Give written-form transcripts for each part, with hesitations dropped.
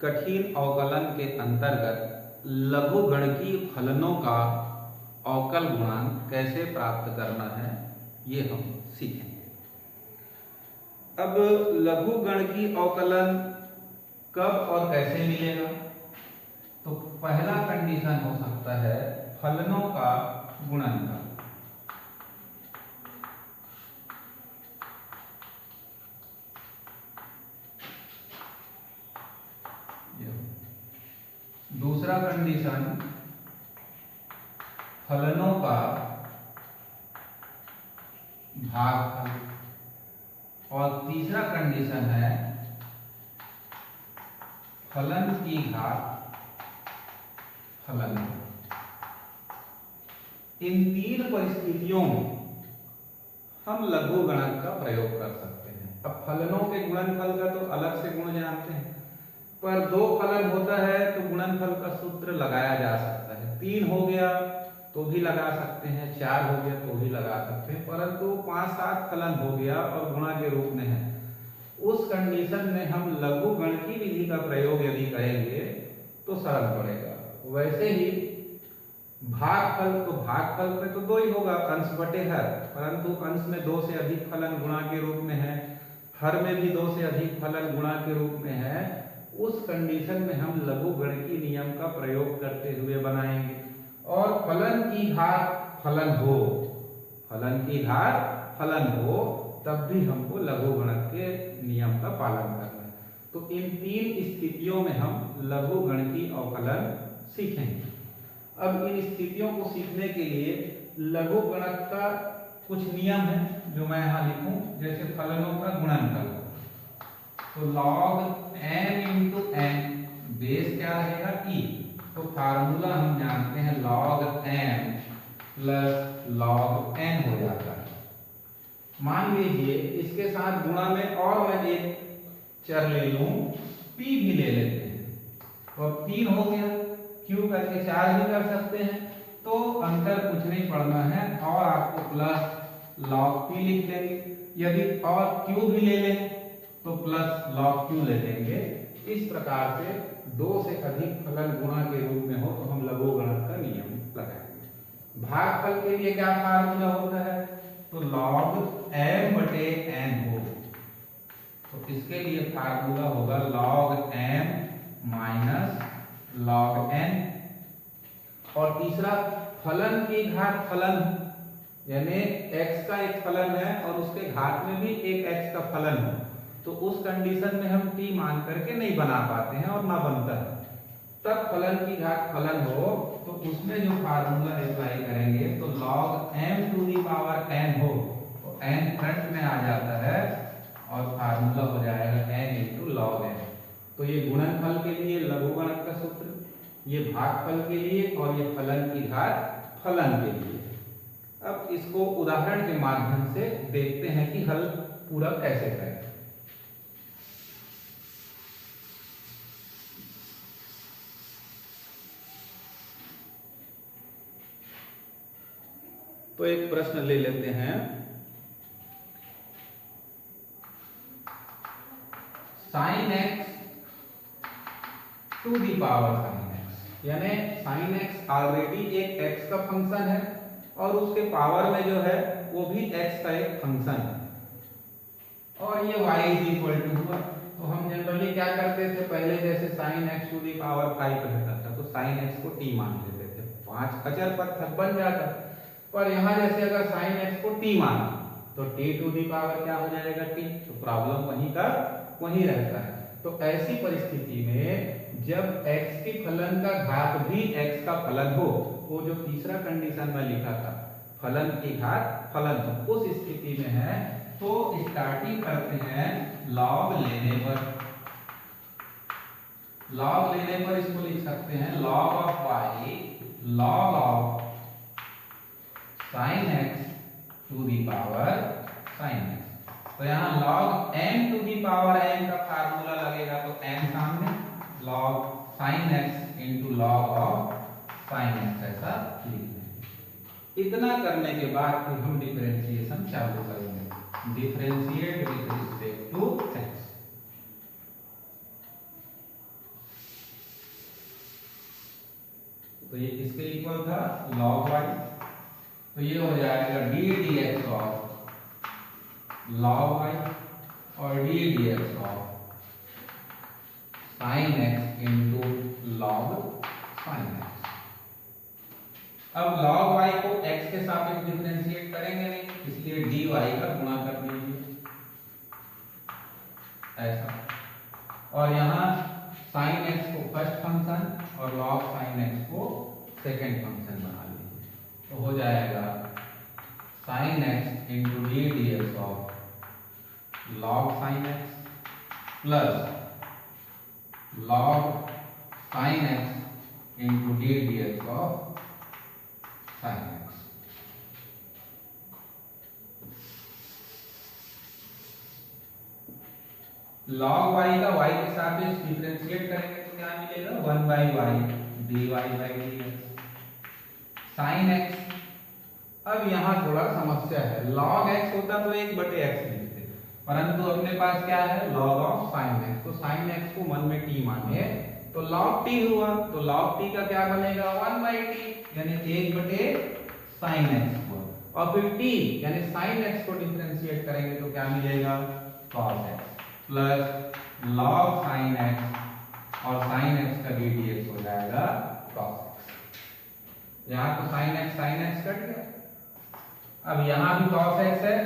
कठिन अवकलन के अंतर्गत लघुगणकीय फलनों का अवकल गुणांक कैसे प्राप्त करना है ये हम सीखेंगे। अब लघुगणकीय अवकलन कब और कैसे मिलेगा? तो पहला कंडीशन हो सकता है फलनों का गुणनफल। दूसरा कंडीशन फलनों का भागफल। और तीसरा कंडीशन है फलन की घात फलन। इन तीन परिस्थितियों में हम लघुगणक का प्रयोग कर सकते हैं। अब फलनों के गुणनफल का तो अलग से गुण जानते हैं, पर दो फलन होता है तो गुणनफल का सूत्र लगाया जा सकता है। 3 हो गया तो भी लगा सकते हैं, 4 हो गया तो भी लगा सकते हैं, परंतु 5-7 फलन हो गया और गुणा के रूप में है, उस कंडीशन में हम लघुगणकीय विधि का प्रयोग यदि करेंगे तो सरल पड़ेगा। वैसे ही भागफल, तो भागफल पे तो 2 ही होगा, अंश बटे हर, परंतु अंश में 2 से अधिक फलन गुणा के रूप में है, हर में भी 2 से अधिक फलन गुणा के रूप में है। उस कंडीशन में हम लघुगणकीय नियम का प्रयोग करते हुए बनाएंगे। और फलन की घात फलन हो, फलन की घात फलन हो, तब भी हमको लघुगणक के नियम का पालन करना है। तो इन 3 स्थितियों में हम लघुगणकीय अवकलन सीखेंगे। अब इन स्थितियों को सीखने के लिए लघुगणक का कुछ नियम है जो मैं यहाँ लिखूं, जैसे फलनों का गुणनफल। तो log n into n, base क्या रहेगा e, तो फार्मूला हम जानते हैं log m plus log n हो जाता है। मान लीजिए इसके साथ गुणा में और मैं एक चर ले लूं, p भी ले लेते हैं, तो अब 3 हो गया, q करके 4 भी कर सकते हैं, तो अंतर कुछ नहीं पड़ना है और आपको प्लस log p लिख लेंगे। यदि और q भी ले लें तो प्लस log q ले लेंगे। इस प्रकार से 2 से अधिक फलन गुणा के रूप में हो तो हम लघुगणक का नियम लगाएंगे। भागफल के लिए क्या फार्मूला होता है? तो log m बटे n हो, तो इसके लिए फार्मूला होगा log m minus log n। और तीसरा फलन की घात फलन, यानी x का एक फलन है और उसके घात में भी एक x का फलन है, तो उस कंडीशन में हम t मान करके नहीं बना पाते हैं और ना बनता है। तब फलन की घात फलन हो तो उसमें जो फार्मूला अप्लाई करेंगे तो log m to the power n हो, तो n फ्रंट में आ जाता है और फार्मूला हो जाएगा n इंटू log n। तो ये गुणनफल के लिए लघुगणक का सूत्र, ये भागफल के लिए और ये फलन की घात फलन के लिए। अब इसको उदाहरण के माध्यम से देखते हैं कि हल पूरा कैसे करें। तो एक प्रश्न ले लेते हैं, sin x to the power sin x, यानी sin x ऑलरेडी एक x का फंक्शन है और उसके पावर में जो है वो भी x का एक फंक्शन है, और ये y इज इक्वल टू हुआ। तो हम जनरली क्या करते थे, पहले जैसे sin x to the power 5 रहता था तो sin x को t मान लेते थे, 5 अचर पद बन जाता। पर यहाँ जैसे अगर sin x को t माना तो t टू दी पावर क्या हो जाएगा t, तो प्रॉब्लम वहीं का वहीं रहता है। तो ऐसी परिस्थिति में जब x के फलन का घात भी x का फलन हो, वो जो तीसरा कंडीशन में लिखा था फलन की घात फलन हो, उस स्थिति में है तो स्टार्टिंग करते हैं log लेने पर। log लेने पर इसको लिख सकते हैं log of y log of sin x to the power sin x। तो यहाँ log n to the power n का फार्मूला लगेगा, तो n सामने log sin x into log of sin x ऐसा लिख लेंगे। इतना करने के बाद फिर हम डिफरेंशिएशन चालू करेंगे, differentiate with respect to x। ये इसके इक्वल था log y, तो ये हो जाएगा d dx of log y और d dx of sin x into log sin x। अब log y को x के सापेक्ष डिफरेंशिएट करेंगे नहीं, इसलिए dy का गुणा कर दीजिए ऐसा, और यहाँ sin x को फर्स्ट फंक्शन और log sin x को सेकेंड फंक्शन बना लीजिए, तो हो जाएगा sin x into d d x of log sin x plus log sin x into d d x of sin x। log y का y के सापेक्ष डिफरेंशिएट करेंगे तो क्या मिलेगा 1 by y dy by dx sin x। अब यहाँ थोड़ा समस्या है, log x होता तो 1/x लिखते, परंतु अपने पास क्या है log ऑफ sin x, तो sin x को 1 में t माने तो log t हुआ, तो log t का क्या बनेगा 1/t यानी 1/sin x हुआ, और फिर t यानी sin x को डिफरेंशिएट करेंगे तो क्या मिलेगा cos x plus log sin x और sin x का dx हो जाएगा cos x। यहाँ तो sin x कट गया, अब यहाँ भी cos x है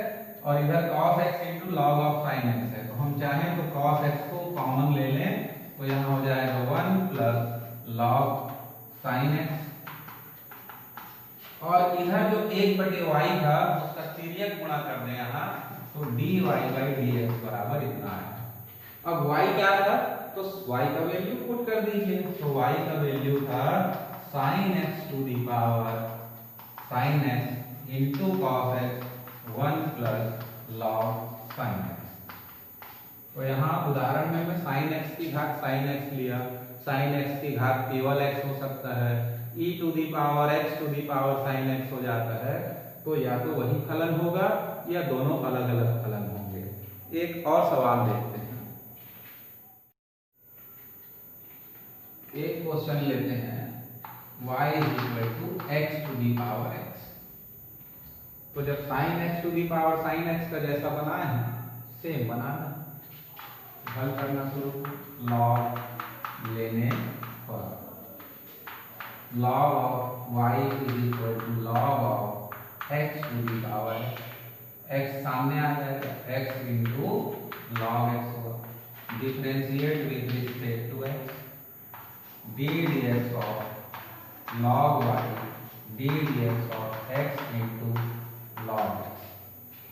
और इधर cos x into log of sin x है, तो हम चाहें तो cos x को कॉमन ले लें, तो यहाँ हो जाएगा 1 प्लस log sin x, और इधर जो 1/y था उसका तिर्यक गुणा कर दें यहाँ, तो dy by dx बराबर इतना है। अब y क्या था, तो y का वैल्यू पुट कर दीजिए, तो y का वैल्यू था sin x to the power sin x into cos x 1 plus log sin x। तो यहाँ उदाहरण में मैं sin x की घात sin x लिया, sin x की घात केवल x हो सकता है, e to the power x to the power sin x हो जाता है, तो या तो वही फलन होगा या दोनों अलग अलग फलन होंगे। एक और सवाल देखते हैं, एक क्वेश्चन लेते हैं y = x to the power x, तो जब sin x to the power sin x का जैसा बना है सेम बनाना, हल करना शुरू, log लेने पर log of y = log of x to the power x सामने आ जाएगा, x इंटू log x होगा, differentiate with respect to x d dx of log y d dx of x into log x,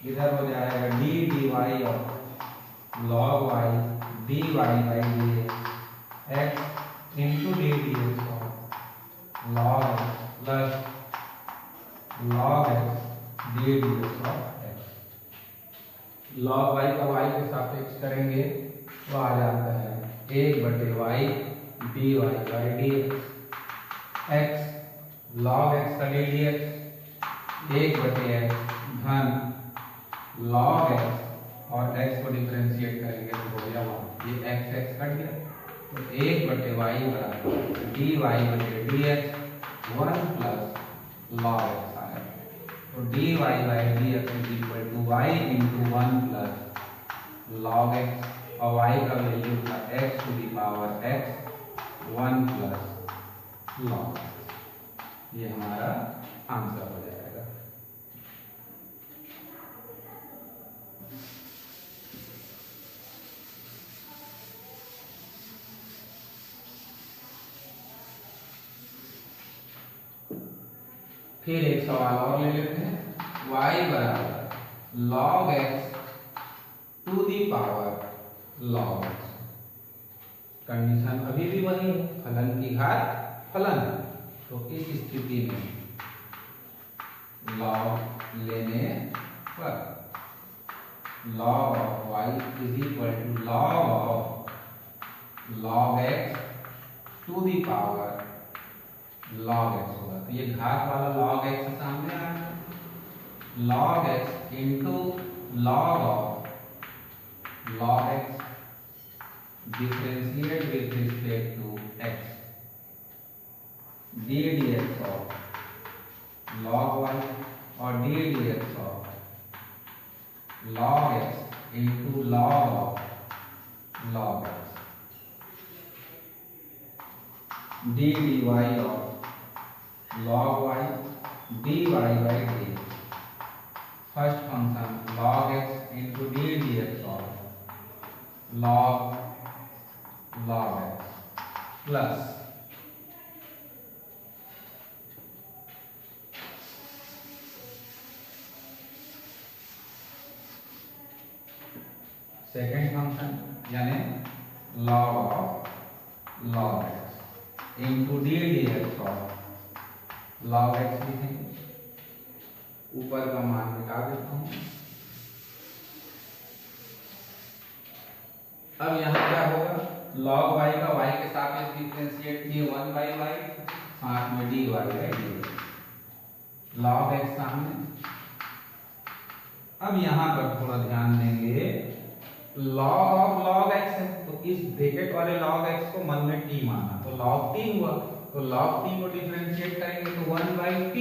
इधर हो जाएगा d dy of log y dy by dx x into d dx of log x plus log x d dx of x। log y का y के सापेक्ष करेंगे तो आ जाता है 1/y dy by dx x log x का dx 1/x धन log x और x को डिफरेंशिएट करेंगे तो हो गया 1, ये x कट गया, तो 1/y बराबर dy dx 1 plus log x आया, तो dy dx = y into 1 plus log x, और y का वैल्यू था x to the power x 1 plus log x, ये हमारा आंसर हो जाएगा। फिर एक सवाल और ले लेते हैं, y बराबर log x to the power log x, condition अभी भी वही है, फलन की घात फलन, तो इस स्थिति में log लेने पर log of y = log of log x to the power log x होगा, तो ये घात वाला log x सामने आ गया, log x into log of log x differentiate with respect to x, d d x of log y और d d x of log x into log of log x, d d y of log y dy by dx, first function log x into d d x of log x plus second function यानी log of log x into d d x of log x लिखेंगे, ऊपर का मान मिटा देता हूं। अब यहाँ क्या होगा, log y का y के सापेक्ष डिफरेंशिएट किए 1 बाई y, साथ में dy by dx, log x सामने। अब यहाँ पर थोड़ा ध्यान देंगे, log ऑफ log x है तो इस ब्रैकेट वाले log x को मन में t माना तो log t हुआ, तो log t को डिफरेंशिएट करेंगे तो 1 बाई t,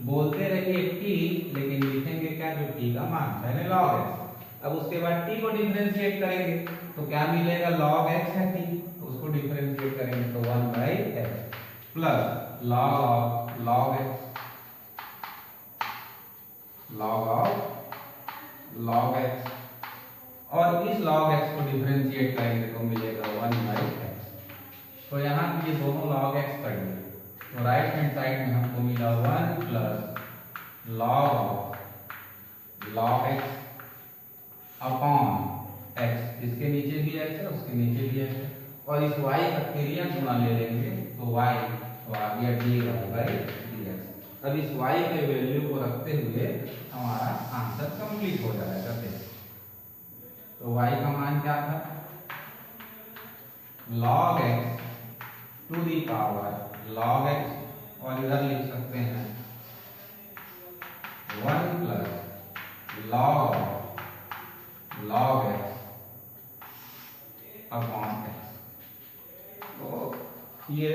बोलते रहिए t लेकिन लिखेंगे क्या, जो t का मान पहले log x। अब उसके बाद t को डिफरेंशिएट करेंगे तो क्या मिलेगा, log x है t, तो उसको डिफरेंशिएट करेंगे तो 1 by x plus log of log x, log of log x, और इस log x को डिफरेंशिएट करेंगे तो मिलेगा 1 बाई x। तो यहाँ ये दोनों log x कर दिए, तो राइट हैंड साइड में हमको मिला 1 plus log of log x upon x, इसके नीचे भी x है उसके नीचे भी x है, और इस y का तिरिया गुना ले लेंगे तो y तो आ गया dy बाई dx। अब इस y के वैल्यू को रखते हुए हमारा आंसर कंप्लीट हो जाएगा। तो y का मान क्या था, log x to the power log x, और इधर लिख सकते हैं 1 plus log x upon x। तो ये